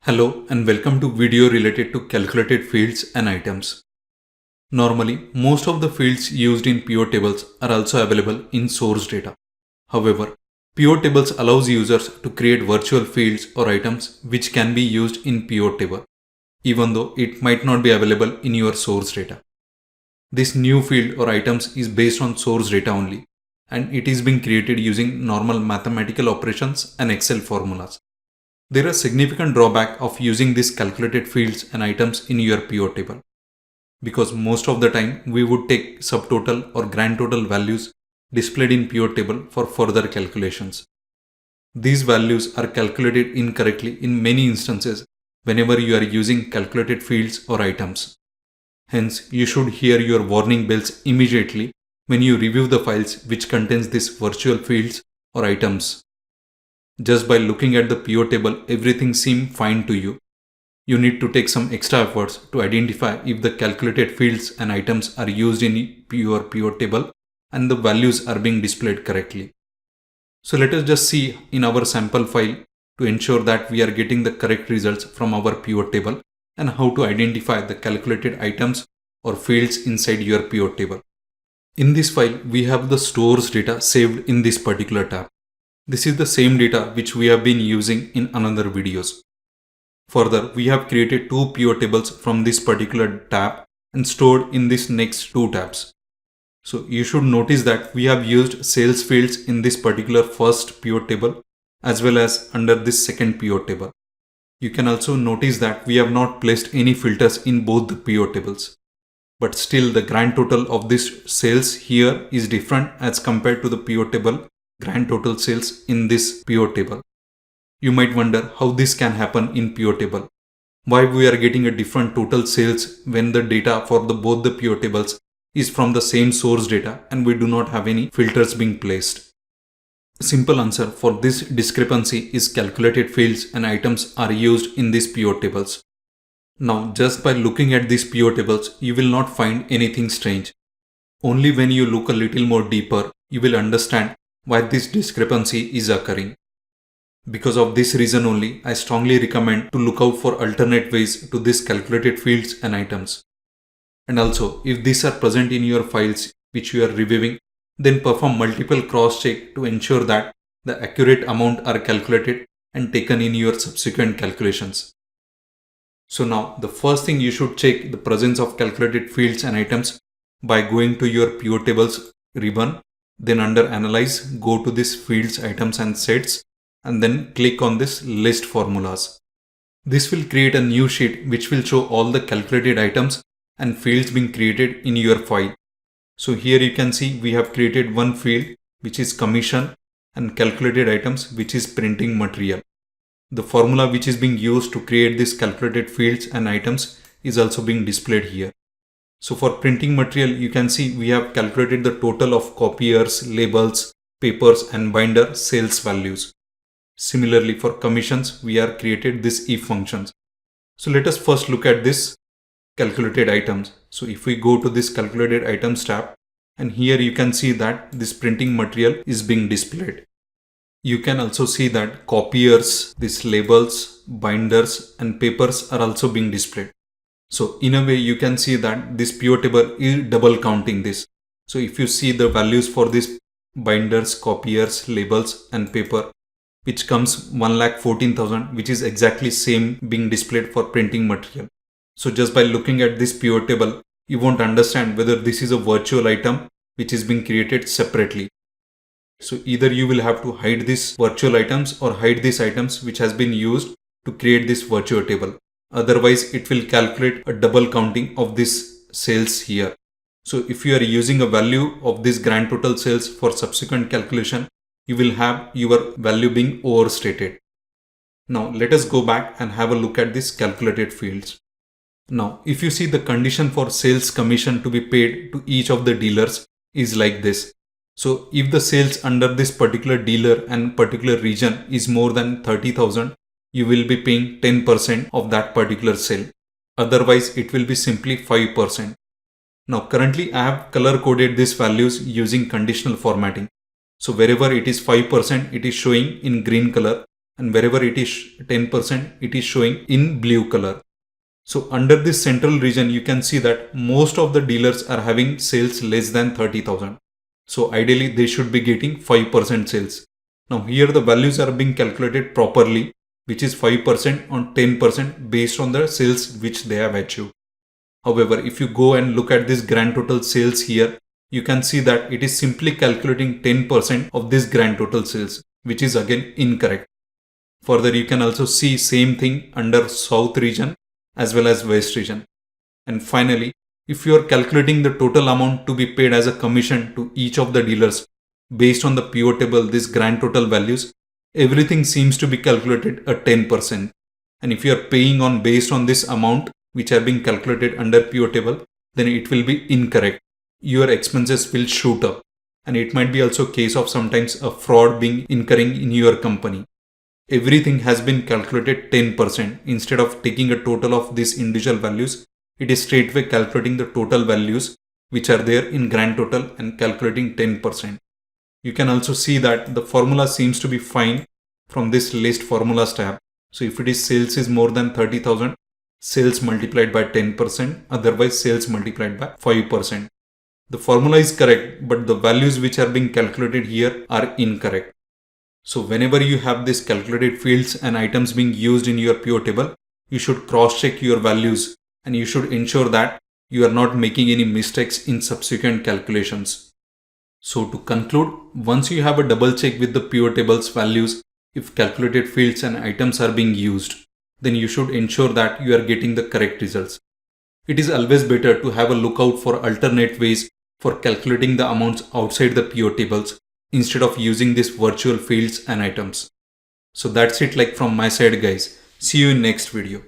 Hello and welcome to video related to calculated fields and items. Normally, most of the fields used in pivot tables are also available in source data. However, pivot tables allows users to create virtual fields or items which can be used in pivot table, even though it might not be available in your source data. This new field or items is based on source data only, and it is being created using normal mathematical operations and Excel formulas. There are significant drawback of using these calculated fields and items in your pivot table, because most of the time we would take subtotal or grand total values displayed in pivot table for further calculations. These values are calculated incorrectly in many instances whenever you are using calculated fields or items. Hence, you should hear your warning bells immediately when you review the files which contains these virtual fields or items. Just by looking at the pivot table, everything seems fine to you. You need to take some extra efforts to identify if the calculated fields and items are used in your pivot table and the values are being displayed correctly. So let us just see in our sample file to ensure that we are getting the correct results from our pivot table and how to identify the calculated items or fields inside your pivot table. In this file, we have the stores data saved in this particular tab. This is the same data which we have been using in another videos. Further, we have created two pivot tables from this particular tab and stored in this next two tabs. So you should notice that we have used sales fields in this particular first pivot table as well as under this second pivot table. You can also notice that we have not placed any filters in both the pivot tables. But still the grand total of this sales here is different as compared to the pivot table grand total sales in this pivot table. You might wonder how this can happen in pivot table. Why we are getting a different total sales when the data for both the pivot tables is from the same source data and we do not have any filters being placed. Simple answer for this discrepancy is calculated fields and items are used in these pivot tables. Now, just by looking at these pivot tables, you will not find anything strange. Only when you look a little more deeper, you will understand why this discrepancy is occurring. Because of this reason only, I strongly recommend to look out for alternate ways to these calculated fields and items. And also, if these are present in your files which you are reviewing, then perform multiple cross-check to ensure that the accurate amount are calculated and taken in your subsequent calculations. So now, the first thing you should check the presence of calculated fields and items by going to your pivot tables ribbon, then under Analyze, go to this Fields, Items and Sets, and then click on this List Formulas. This will create a new sheet which will show all the calculated items and fields being created in your file. So here you can see we have created one field which is commission and calculated items which is printing material. The formula which is being used to create these calculated fields and items is also being displayed here. So for printing material, you can see we have calculated the total of copiers, labels, papers and binder sales values. Similarly, for commissions, we have created this if functions. So let us first look at this calculated items. So if we go to this calculated items tab, and here you can see that this printing material is being displayed. You can also see that copiers, these labels, binders and papers are also being displayed. So in a way you can see that this pivot table is double counting this. So if you see the values for this binders, copiers, labels and paper, which comes 1,14,000, which is exactly same being displayed for printing material. So just by looking at this pivot table, you won't understand whether this is a virtual item which is being created separately. So either you will have to hide these virtual items or hide these items which has been used to create this virtual table. Otherwise, it will calculate a double counting of this sales here. So if you are using a value of this grand total sales for subsequent calculation, you will have your value being overstated. Now let us go back and have a look at these calculated fields. Now, if you see the condition for sales commission to be paid to each of the dealers is like this. So if the sales under this particular dealer and particular region is more than 30,000, you will be paying 10% of that particular sale. Otherwise, it will be simply 5%. Now currently I have color coded these values using conditional formatting. So wherever it is 5%, it is showing in green color, and wherever it is 10%, it is showing in blue color. So under this central region, you can see that most of the dealers are having sales less than 30,000. So ideally they should be getting 5% sales. Now here the values are being calculated properly, which is 5% on 10% based on the sales which they have achieved. However, if you go and look at this grand total sales here, you can see that it is simply calculating 10% of this grand total sales, which is again incorrect. Further, you can also see same thing under south region as well as west region. And finally, if you are calculating the total amount to be paid as a commission to each of the dealers based on the PO table, this grand total values, everything seems to be calculated at 10%. And if you are paying on based on this amount which are being calculated under PO table, then it will be incorrect. Your expenses will shoot up, and it might be also case of sometimes a fraud being incurring in your company. Everything has been calculated 10%. Instead of taking a total of these individual values, it is straightway calculating the total values which are there in grand total and calculating 10%. You can also see that the formula seems to be fine from this list formulas tab. So if it is sales is more than 30,000, sales multiplied by 10%, otherwise sales multiplied by 5%. The formula is correct, but the values which are being calculated here are incorrect. So whenever you have these calculated fields and items being used in your PO table, you should cross-check your values and you should ensure that you are not making any mistakes in subsequent calculations. So to conclude, once you have a double check with the PO table's values, if calculated fields and items are being used, then you should ensure that you are getting the correct results. It is always better to have a lookout for alternate ways for calculating the amounts outside the PO tables instead of using these virtual fields and items. So that's it from my side guys. See you in next video.